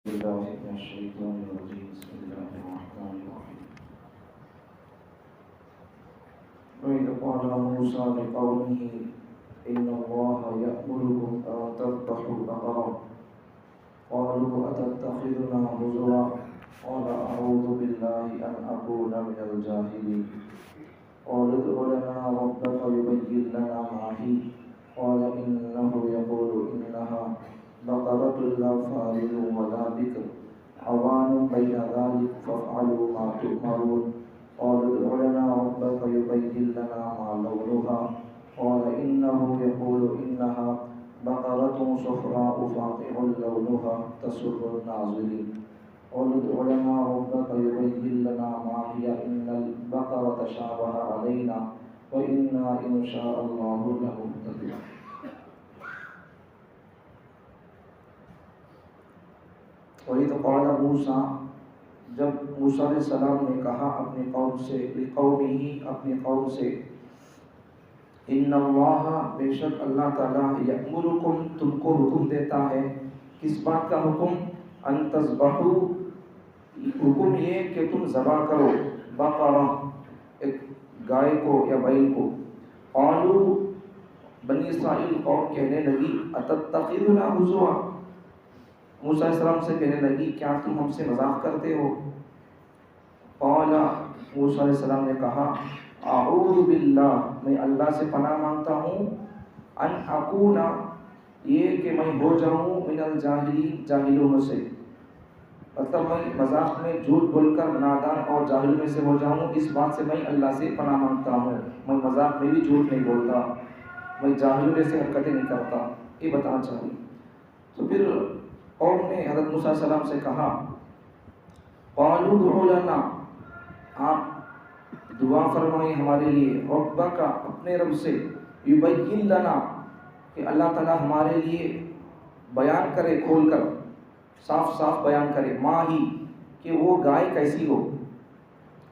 بالله من الشيطان الرجيم بسم الله الرحمن الرحيم وإذ قال موسى لقومه إن الله يأمركم أن تذبحوا بقرة قالوا أتتخذنا هزوا قال أعوذ بالله أن أكون من الجاهلين قال ادع لنا ربك يبين لنا ما هي قال إنه يقول إنها بقرة لا فارض ولا بكر عوان بين ذلك فافعلوا ما تؤمرون قال ادع لنا ربك يبين لنا ما لونها قال إنه يقول إنها بقرة صفراء فاقع لونها تسر الناظرين قال ادع لنا ربك يبين لنا ما هي إن البقرة تشابه علينا وإنا إن شاء الله لمهتدون. وَإِذْ قَالَ مُوسَىٰ جب موسیٰ علیہ السلام نے کہا اپنی قوم سے اپنی قوم سے ان اللہ بے شک اللہ تعالیٰ یأمرکم تم کو حکم دیتا ہے. کس بات کا حکم؟ ان تذبحوا حکم یہ کہ تم ذبح کرو بقرہ ایک گائے کو یا بیل کو. قالوا بنی اسرائیل قوم کہنے لگی اتتخذنا ہزوا موسیٰ علیہ السلام سے کہنے لگی کیا تم ہم سے مذاق کرتے ہو؟ قال موسیٰ علیہ السلام نے کہا اعوذ باللہ میں اللہ سے پناہ مانگتا ہوں ان اکون یہ کہ میں ہو جاؤں من الجاہلین جاہلوں میں سے، مطلب میں مذاق میں جھوٹ بول کر نادان اور جاہل میں سے ہو جاؤں. اس بات سے میں اللہ سے پناہ مانگتا ہوں. میں مذاق میں بھی جھوٹ نہیں بولتا، میں جاہلوں جیسے حرکتیں نہیں کرتا. یہ بتانا چاہیے. تو پھر قوم نے حضرت موسیٰ علیہ السلام سے کہا قالوا ادع لنا آپ دعا فرمائیں ہمارے لیے ربک اپنے رب سے یبین لنا کہ اللہ تعالیٰ ہمارے لیے بیان کرے کھول کر صاف صاف بیان کرے ما ہی کہ وہ گائے کیسی ہو.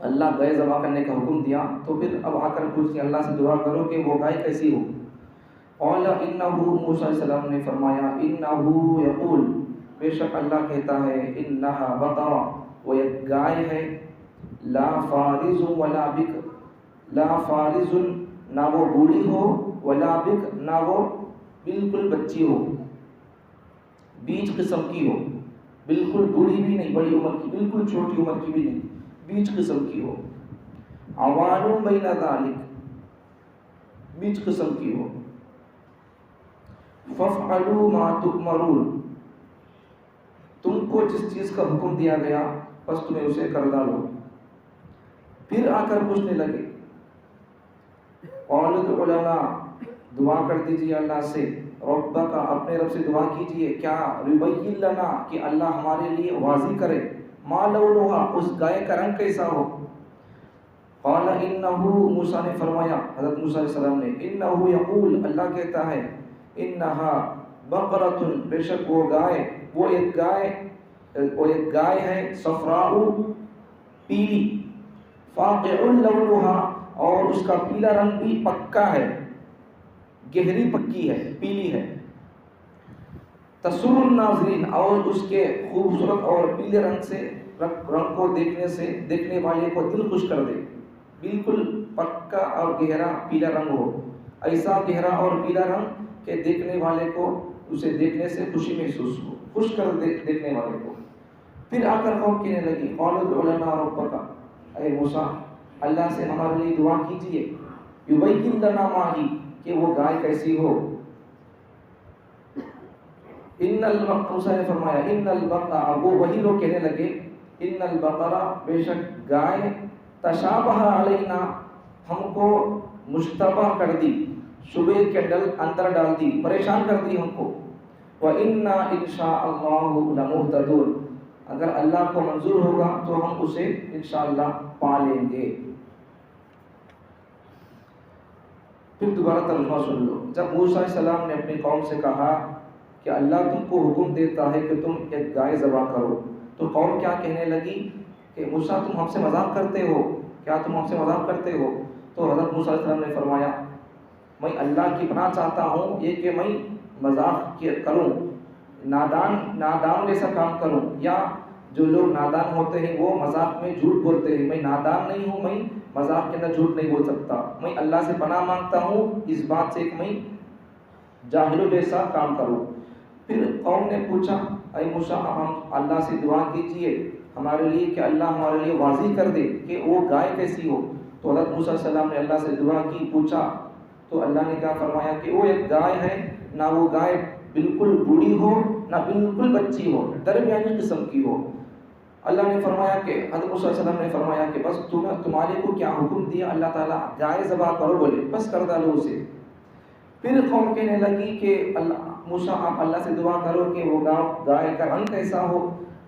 اللہ گائے ذبح کرنے کا حکم دیا تو پھر اب آ کر پوچھتے اللہ سے دعا کرو کہ وہ گائے کیسی ہو. قال انہ موسیٰ علیہ السلام نے فرمایا انہ یقول بے شک اللہ کہتا ہے انہا بقرہ وہ ایک گائے ہے لا فارض ولا بکر لا فارض نہ وہ بوڑھی ہو ولا بکر نہ وہ بالکل بچی ہو بیچ قسم کی ہو، بالکل بوڑھی بھی نہیں بڑی عمر کی، بالکل چھوٹی عمر کی بھی نہیں، بیچ قسم کی ہو. عوان بین ذالک بیچ قسم کی ہو. فافعلوا ما تؤمرون تم کو جس چیز کا حکم دیا گیا بس تمہیں اسے کر ڈالو. پھر آ کر پوچھنے لگے قال ادع لنا دعا کر دیجیے اللہ سے ربک اپنے رب سے دعا کیجیے کیا یبین لنا کہ اللہ ہمارے لیے واضح کرے ما لونها اس گائے کا رنگ کیسا ہو. قال انہ موسیٰ نے فرمایا حضرت موسیٰ علیہ السلام نے انہ یقول اللہ کہتا ہے انہا بقرۃ بے شک وہ ایک گائے ہے صفراء پیلی فاقع لونها اور اس کا پیلا رنگ بھی پکا ہے، گہری پکی ہے، پیلی ہے. تسر الناظرین اور اس کے خوبصورت اور پیلے رنگ کو دیکھنے والے کو دل خوش کر دے. بالکل پکا اور گہرا پیلا رنگ ہو، ایسا گہرا اور پیلا رنگ کہ دیکھنے والے کو اسے دیکھنے سے خوشی محسوس ہو، خوش کر دیکھنے والے کو. پھر آ کر قوم کہنے لگی قالوا ادع لنا ربک اے موسیٰ اللہ سے ہمارے لیے دعا کیجیے یبین لنا ما ہی کہ وہ گائے کیسی ہو. موسیٰ نے فرمایا ان البقرہ وہ وہی لوگ کہنے لگے ان البقرہ بے شک گائے تشابہ علینا ہم کو مشتبہ کر دی، شبہ کے اندر ڈال دی، پریشان کر دی ہم کو. وَإِنَّا إِنْ شَاءَ اللَّهُ لَمُهْتَدُونَ اگر اللہ کو منظور ہوگا تو ہم اسے انشاءاللہ پا لیں گے. پھر دوبارہ ترجمہ سن لو. جب موسیٰ علیہ السلام نے اپنی قوم سے کہا کہ اللہ تم کو حکم دیتا ہے کہ تم ایک گائے ذبح کرو تو قوم کیا کہنے لگی کہ موسیٰ تم ہم سے مذاق کرتے ہو، کیا تم ہم سے مذاق کرتے ہو؟ تو حضرت موسیٰ علیہ السلام نے فرمایا میں اللہ کی پناہ چاہتا ہوں یہ کہ میں مذاق کروں نادان جیسا کام کروں، یا جو لوگ نادان ہوتے ہیں وہ مذاق میں جھوٹ بولتے ہیں، میں نادان نہیں ہوں، میں مذاق کے اندر جھوٹ نہیں بول سکتا، میں اللہ سے پناہ مانگتا ہوں اس بات سے کہ میں جاہلوں جیسا کام کروں۔ پھر قوم نے پوچھا اے موسیٰ ہم اللہ سے دعا کیجئے ہمارے لیے کہ اللہ ہمارے لیے واضح کر دے کہ وہ گائے کیسی ہو۔ تو حضرت موسیٰ علیہ السلام نے اللہ سے دعا کی، پوچھا تو اللہ نے کیا فرمایا کہ وہ ایک گائے ہے، نہ وہ گائے بالکل بوڑھی ہو نہ بالکل بچی ہو، درمیانی قسم کی ہو۔ اللہ نے فرمایا کہ حضرت موسیٰ علیہ السلام نے فرمایا کہ بس تمہارے کو کیا حکم دیا اللہ تعالیٰ، گائے ذبح کرو، بولے بس کر ڈالو اسے۔ پھر قوم کہنے لگی کہ موسیٰ آپ اللہ سے دعا کرو کہ وہ گائے کا رنگ کیسا ہو۔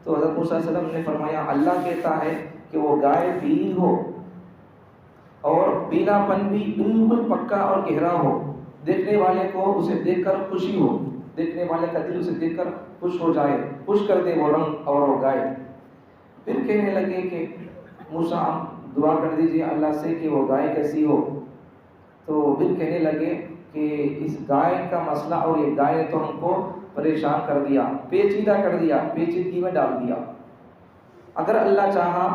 تو حضرت موسیٰ علیہ السلام نے فرمایا اللہ کہتا ہے کہ وہ گائے پیلی ہو اور پیلا پن بھی بالکل پکا اور گہرا ہو، دیکھنے والے کو اسے دیکھ کر خوشی ہو، دیکھنے والے کا دل اسے دیکھ کر خوش ہو جائے، خوش کر دے وہ رنگ اور وہ گائے۔ پھر کہنے لگے کہ موسیٰ دعا کر دیجیے اللہ سے کہ وہ گائے کیسی ہو۔ تو پھر کہنے لگے کہ اس گائے کا مسئلہ اور یہ گائے نے تو ہم کو پریشان کر دیا، پیچیدہ کر دیا، پیچیدگی میں ڈال دیا، اگر اللہ چاہا،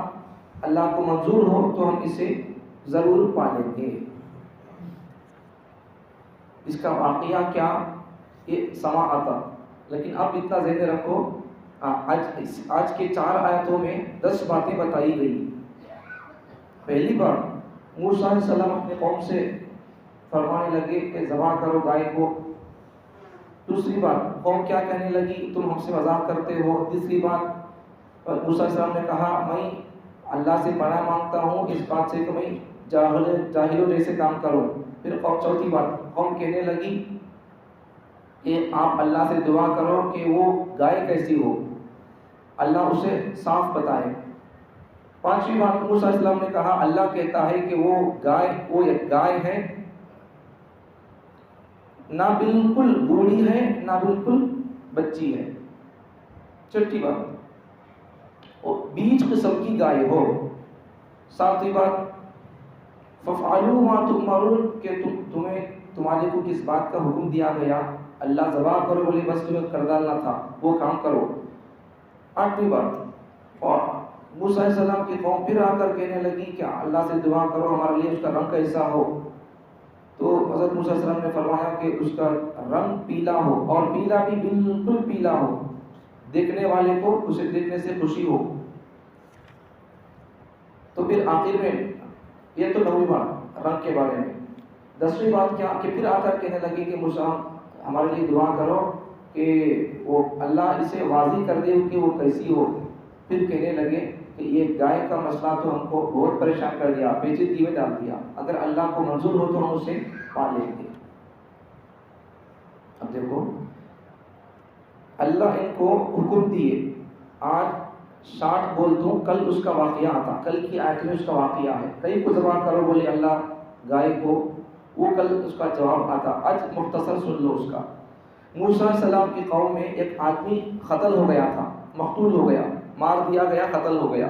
اللہ کو منظور ہو تو ہم اسے ضرور پالیں گے۔ اس کا واقعہ کیا یہ سما آتا، لیکن اب اتنا ذہن میں رکھو آج کے 4 آیتوں میں 10 باتیں بتائی گئی۔ پہلی بات موسیٰ علیہ السلام اپنے قوم سے فرمانے لگے کہ ذبح کرو گائے کو۔ دوسری بات قوم کیا کہنے لگی تم ہم سے مذاق کرتے ہو۔ تیسری بات موسیٰ علیہ السلام نے کہا میں اللہ سے پناہ مانگتا ہوں اس بات سے کہ میں جاہلوں جیسے کام کروں۔ پھر چوتھی بات قوم کہنے لگی کہ آپ اللہ سے دعا کرو کہ وہ گائے کیسی ہو، اللہ اسے صاف بتائے۔ پانچویں بات موسیٰ علیہ السلام نے کہا اللہ کہتا ہے کہ وہ ایک گائے ہے، نہ بالکل بوڑھی ہے نہ بالکل بچی ہے۔ چھٹی بات وہ بیچ قسم کی گائے ہو۔ ساتویں بات فَفْعَلُوا مَا تُؤْمَرُونَ کہ تمہارے کو کس بات کا حکم دیا گیا، اللہ ذبح کرو بولے بس تمہیں کر ڈالنا تھا وہ کام کرو۔ آٹھویں بات اور موسیٰ علیہ السلام کی قوم پھر آ کر کہنے لگی کہ اللہ سے دعا کرو ہمارے لیے اس کا رنگ کیسا ہو۔ تو حضرت موسیٰ علیہ السلام نے فرمایا کہ اس کا رنگ پیلا ہو، اور پیلا بھی بالکل پیلا ہو، دیکھنے والے کو اسے دیکھنے سے خوشی ہو۔ تو پھر آخر میں یہ تو 9ویں بات رنگ کے بارے میں۔ 10ویں بات کیا کہ پھر آ کر کہنے لگے کہ موسیٰ ہمارے لیے دعا کرو کہ وہ اللہ اسے واضح کر دے کہ وہ کیسی ہو۔ پھر کہنے لگے کہ یہ گائے کا مسئلہ تو ہم کو بہت پریشان کر دیا، پیچیدگی میں ڈال دیا، اگر اللہ کو منظور ہو تو ہم اسے پالیں گے۔ اب دیکھو اللہ ان کو حکم دیے، آج 60 بول دوں کل اس کا واقعہ آتا، کل کی آیت میں اس کا واقعہ ہے، کئی کو ذبح کرو بولے اللہ گائے کو، وہ کل اس کا جواب آتا۔ آج مختصر سن لو اس کا۔ موسیٰ علیہ السلام کی قوم میں ایک آدمی قتل ہو گیا تھا، مقتول ہو گیا، مار دیا گیا، قتل ہو گیا،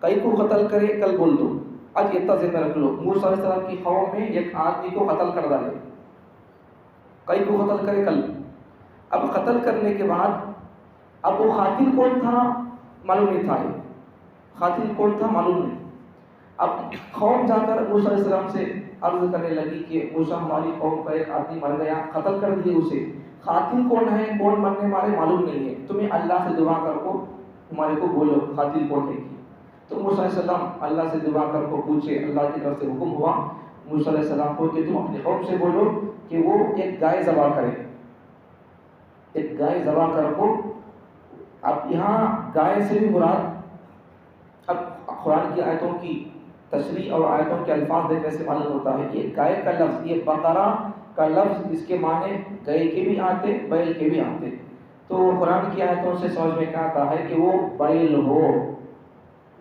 کئی کو قتل کرے کل بول دو۔ آج اتنا ذہن میں رکھ لو موسیٰ علیہ السلام کی قوم میں ایک آدمی کو قتل کر ڈالے، کئی کو قتل کرے کل۔ اب قتل کرنے کے بعد اب وہ قاتل کون تھا معلوم نہیں تھا، قاتل کون تھا معلوم نہیں۔ اب قوم جا کر موسیٰ علیہ السلام سے عرض کرنے لگی کہ موسیٰ ہماری قوم کا ایک آدمی مر گیا، قتل کر دیے اسے، قاتل کون ہے کون مرنے والے معلوم نہیں ہے، تمہیں اللہ سے دعا کر کو ہمارے کو بولو قاتل کون ہے۔ تو موسیٰ علیہ السلام اللہ سے دعا کر کو پوچھے، اللہ کی طرف سے حکم ہوا موسیٰ علیہ السلام کو کہ تم اپنے قوم سے بولو کہ وہ ایک گائے ذبح کرے، ایک گائے ذبح کر کو۔ اب یہاں گائے سے بھی مراد، اب قرآن کی آیتوں کی تشریح اور آیتوں کے الفاظ دیکھنے سے معلوم ہوتا ہے یہ گائے کا لفظ، یہ بقرہ کا لفظ، اس کے معنی گائے کے بھی آتے بیل کے بھی آتے۔ تو قرآن کی آیتوں سے سمجھ میں کیا آتا ہے کہ وہ بیل ہو،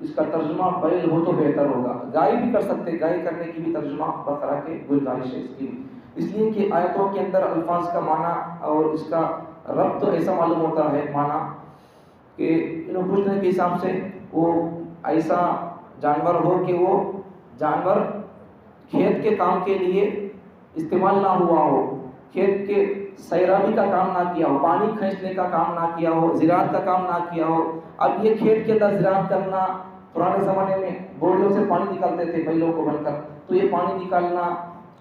اس کا ترجمہ بیل ہو تو بہتر ہوگا، گائے بھی کر سکتے، گائے کرنے کی بھی ترجمہ بقرہ کے گنجائش ہے اس کی، اس لیے کہ آیتوں کے اندر الفاظ کا معنی اور اس کا ربط تو ایسا معلوم ہوتا ہے معنی کہ انہوں پوچھنے کے حساب سے وہ ایسا جانور ہو کہ وہ جانور کھیت کے کام کے لیے استعمال نہ ہوا ہو، کھیت کے سیرابی کا کام نہ کیا ہو، پانی کھینچنے کا کام نہ کیا ہو، زراعت کا کام نہ کیا ہو. اب یہ کھیت کے اندر زراعت کرنا، پرانے زمانے میں بوریوں سے پانی نکالتے تھے بیلوں کو بن کر، تو یہ پانی نکالنا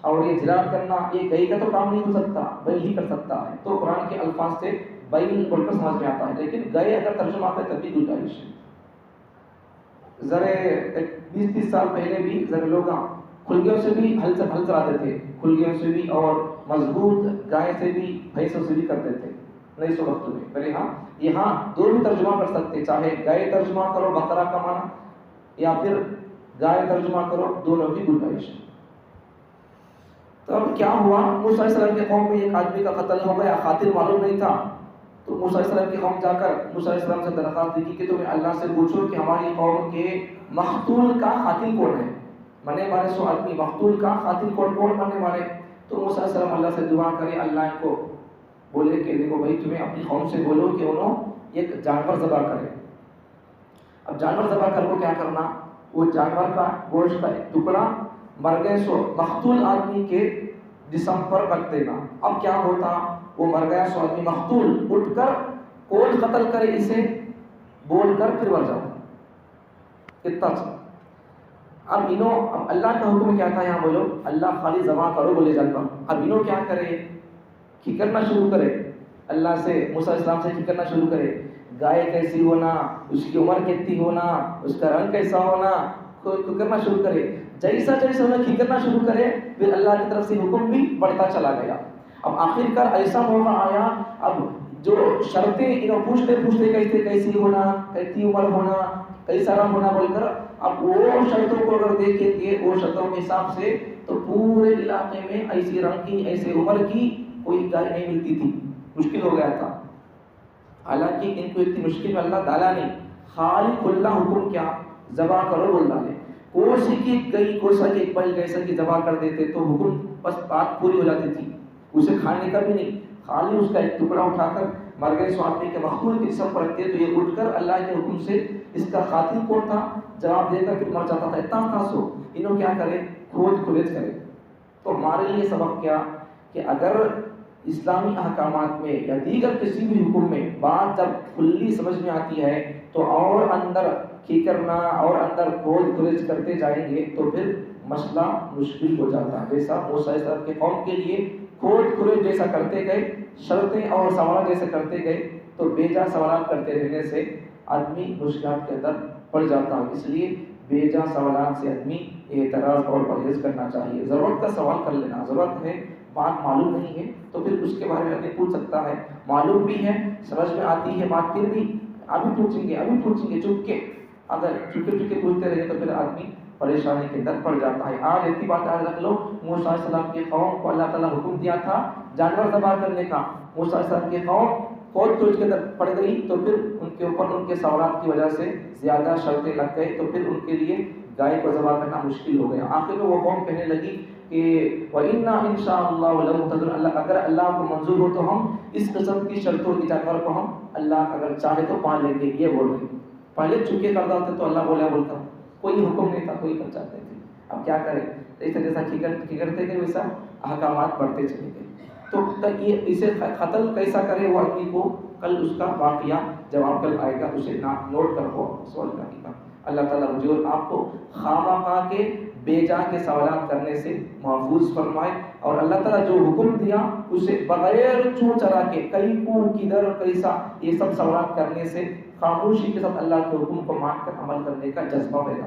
اور یہ زراعت کرنا یہ گئی کا تو کام نہیں ہو سکتا، بیل ہی کر سکتا ہے. تو قرآن کے الفاظ سے بیل بول کر سمجھ میں آتا ہے، لیکن گئے اگر ترجمہ آتا ہے تب بھی گنجائش ہے. ذرے 20-30 سال پہلے بھی ذرے لوگ کھلگیوں سے بھی ہل چلاتے تھے، کھلگیوں سے بھی اور مضبوط گائے سے بھی بھینسوں سے بھی کرتے تھے نہیں سو وقت میں. پہلے ہاں یہاں دو بھی ترجمہ کر سکتے، چاہے گائے ترجمہ کرو بقرہ کا معنی یا پھر گائے ترجمہ کرو، دونوں کی گنجائش ہے. تو اب کیا ہوا، موسیٰ علیہ السلام کے قوم میں ایک آدمی کا قتل ہو گیا، قاتل معلوم نہیں تھا. تو موسیٰ علیہ السلام کی قوم جا کر موسیٰ علیہ السلام سے درخواست کی کہ تمہیں اللہ سے پوچھو کہ ہماری قوم کے مقتول کا قاتل کون ہے، مرنے والے 100 آدمی، مقتول کا قاتل کون مرنے والے. تو موسیٰ علیہ السلام اللہ سے دعا کرے، اللہ ان کو بولے کہ دیکھو بھائی تمہیں اپنی قوم سے بولو کہ انہوں ایک جانور ذبح کرے. اب جانور ذبح کر کو کیا کرنا، وہ جانور کا گوشت کا ایک ٹکڑا مر گئے 100 مقتول آدمی کے جسم پر رکھ دینا. اب کیا ہوتا، وہ مر گیا 100 آدمی مقتول اٹھ کر کون قتل کرے اسے بول کر پھر مر جاتا. اتنا سا. اب اللہ کا حکم کیا تھا یہاں بولو، اللہ خالی ذبح کرو بولے جانتا. اب انہوں کیا کرے، کھکرنا شروع کرے اللہ سے، موسیٰ علیہ السلام سے کھکرنا شروع کرے، گائے کیسی ہونا، اس کی عمر کتنی ہونا، اس کا رنگ کیسا ہونا، کھکرنا شروع کرے. جیسا انہیں کھکرنا شروع کرے پھر اللہ کی طرف سے حکم بھی بڑھتا چلا گیا. اب آخر کار ایسا موقع آیا، اب جو شرطیں انہوں پوچھتے کیسی ہونا، کتنی عمر ہونا، کیسا رنگ ہونا بول کر، اب وہ شرطوں کو اگر دیکھیں گے وہ شرطوں کے حساب سے تو پورے علاقے میں ایسی رنگ کی ایسے عمر کی کوئی گائے نہیں ملتی تھی. مشکل ہو گیا تھا. حالانکہ ان کو اتنی مشکل میں اللہ ڈالا نہیں، خالی کھلا حکم کیا، ذبح کرو بول ڈالے. کوسی کی گئی کوسا کی ایک پل جیسا کی ذبح کر دیتے تو حکم بس بات پوری ہو جاتی تھی. اسے کھانے کا بھی نہیں، خالی اس کا ایک ٹکڑا اٹھا کر مر گئے 100 آدمی کے مقتول کے جسم پر رکھتے تو یہ اٹھ کر اللہ کے حکم سے اس کا قاتل کون تھا جواب دے کر پھر مر جاتا تھا. اتنا تھا سو انہوں کیا کرے، کھود کرے. تو ہمارے لیے سبق کیا کہ اگر اسلامی احکامات میں یا دیگر کسی بھی حکم میں بات جب کھلی سمجھ میں آتی ہے تو اور اندر کھیکرنا اور اندر کھود کرتے جائیں گے تو پھر مسئلہ مشکل ہو جاتا ہے. جیسا موسیٰ علیہ السلام کے قوم کے لیے کھود جیسا کرتے گئے، شرطیں اور سوالات جیسے کرتے گئے تو بیجا سوالات کرتے رہنے سے آدمی مشکلات کے اندر پڑ جاتا ہے. اس لیے بیجا سوالات سے آدمی اعتراض اور پرہیز کرنا چاہیے. ضرورت کا سوال کر لینا، ضرورت ہے بات معلوم نہیں ہے تو پھر اس کے بارے میں آدمی پوچھ سکتا ہے، معلوم بھی ہے سمجھ میں آتی ہے بات پھر بھی ابھی پوچھیں گے چپ کے. اگر چکے پوچھتے رہے تو پھر آدمی پریشانی کے اندر پڑ جاتا ہے. آج اتنی بات یاد رکھ لو، موسیٰ علیہ السلام کی قوم کو اللہ تعالیٰ حکم دیا تھا جانور ذبح کرنے کا. موسیٰ علیہ السلام کی قوم کھود کے اندر پڑ گئی تو پھر ان کے اوپر ان کے سوالات کی وجہ سے زیادہ شرطیں لگ گئی تو پھر ان کے لیے گائے کو ذبح کرنا مشکل ہو گیا. آخر میں وہ قوم کہنے لگی کہ وَإِنَّا إِن شَاءَ اللَّهُ لَمُهْتَدُونَ، اگر اللہ کو منظور ہو تو ہم اس قسم کی شرطوں کی جانور کو ہم اللہ اگر چاہے تو پا لیں گے. یہ بول رہے پہلے چکے کر دیتے تو اللہ بولتا کوئی حکم نہیں تھا، کوئی کر جاتے تھے. اب کیا کریں، جیسا کھگرتے گئے ویسا احکامات بڑھتے چلے گئے. تو یہ اسے قتل کیسا کرے وہ آدمی کو کل اس کا واقعہ جواب کل آئے گا، اسے نوٹ کر کو سوال کرنے کا. اللہ تعالیٰ مجھے اور آپ کو خامخواہ کے بے جا کے سوالات کرنے سے محفوظ فرمائے اور اللہ تعالیٰ جو حکم دیا اسے بغیر چون چرا کے کئی کو کدھر کیسا یہ سب سوالات کرنے سے خاموشی کے ساتھ اللہ کے حکم کو مان کر عمل کرنے کا جذبہ پیدا